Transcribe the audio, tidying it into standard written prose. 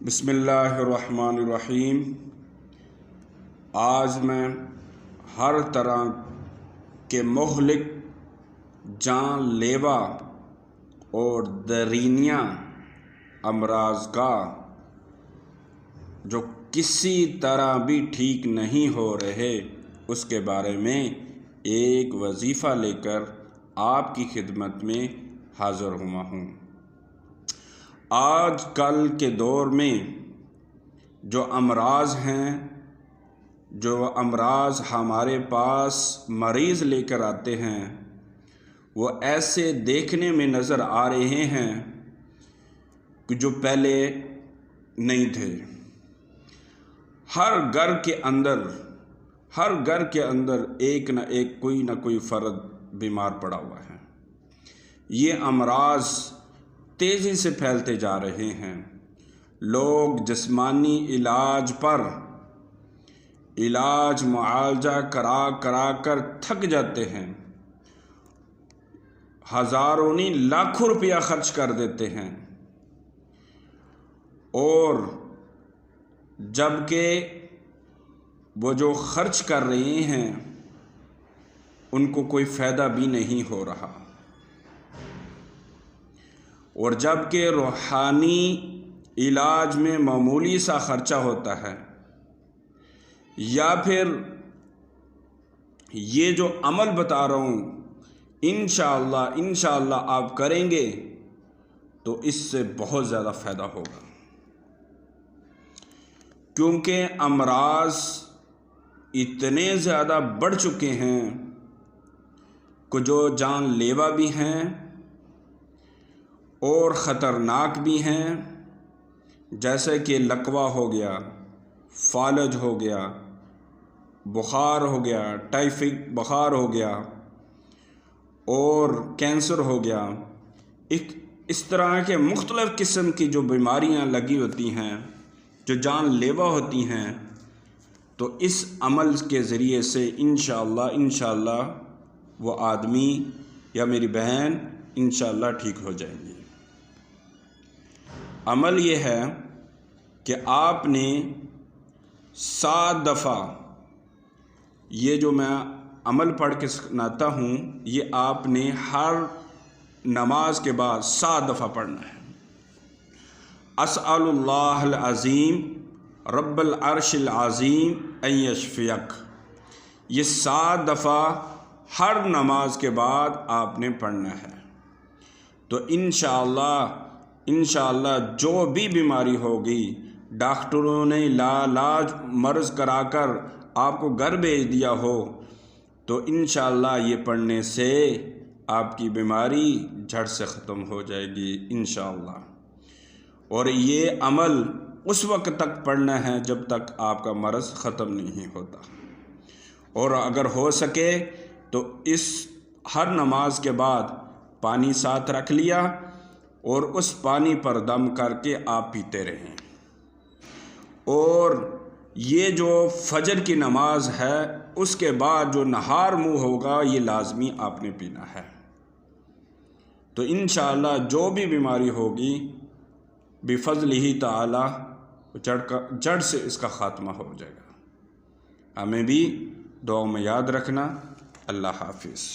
بسم اللہ الرحمن الرحیم۔ آج میں ہر طرح کے مہلک، جان لیوا اور درینہ امراض کا جو کسی طرح بھی ٹھیک نہیں ہو رہے اس کے بارے میں ایک وظیفہ لے کر آپ کی خدمت میں حاضر ہوا ہوں۔ آج کل کے دور میں جو امراض ہیں، جو امراض ہمارے پاس مریض لے کر آتے ہیں، وہ ایسے دیکھنے میں نظر آ رہے ہیں کہ جو پہلے نہیں تھے۔ ہر گھر کے اندر ایک نہ ایک کوئی نہ کوئی فرد بیمار پڑا ہوا ہے۔ یہ امراض تیزی سے پھیلتے جا رہے ہیں۔ لوگ جسمانی علاج معالجہ کرا کر تھک جاتے ہیں، ہزاروں نہیں لاکھوں روپیہ خرچ کر دیتے ہیں، اور جبکہ وہ جو خرچ کر رہے ہیں ان کو کوئی فائدہ بھی نہیں ہو رہا، اور جبکہ روحانی علاج میں معمولی سا خرچہ ہوتا ہے، یا پھر یہ جو عمل بتا رہا ہوں انشاءاللہ آپ کریں گے تو اس سے بہت زیادہ فائدہ ہوگا، کیونکہ امراض اتنے زیادہ بڑھ چکے ہیں کہ جو جان لیوا بھی ہیں اور خطرناک بھی ہیں، جیسے کہ لقوہ ہو گیا، فالج ہو گیا، بخار ہو گیا، ٹائیفائڈ بخار ہو گیا، اور کینسر ہو گیا۔ اس طرح کے مختلف قسم کی جو بیماریاں لگی ہوتی ہیں، جو جان لیوا ہوتی ہیں، تو اس عمل کے ذریعے سے انشاءاللہ وہ آدمی یا میری بہن انشاءاللہ ٹھیک ہو جائیں گی۔ عمل یہ ہے کہ آپ نے 7 دفعہ، یہ جو میں عمل پڑھ کے سناتا ہوں، یہ آپ نے ہر نماز کے بعد 7 دفعہ پڑھنا ہے۔ اسأل اللہ العظیم رب العرش العظیم ان یشفیک، یہ 7 دفعہ ہر نماز کے بعد آپ نے پڑھنا ہے۔ تو انشاءاللہ جو بھی بیماری ہوگی، ڈاکٹروں نے لاعلاج مرض کرا کر آپ کو گھر بھیج دیا ہو، تو انشاءاللہ یہ پڑھنے سے آپ کی بیماری جڑ سے ختم ہو جائے گی انشاءاللہ۔ اور یہ عمل اس وقت تک پڑھنا ہے جب تک آپ کا مرض ختم نہیں ہوتا، اور اگر ہو سکے تو اس ہر نماز کے بعد پانی ساتھ رکھ لیا اور اس پانی پر دم کر کے آپ پیتے رہیں۔ اور یہ جو فجر کی نماز ہے اس کے بعد جو نہار منہ ہوگا، یہ لازمی آپ نے پینا ہے۔ تو انشاءاللہ جو بھی بیماری ہوگی بفضلہ تعالی جڑ سے اس کا خاتمہ ہو جائے گا۔ ہمیں بھی دعاؤں میں یاد رکھنا۔ اللہ حافظ۔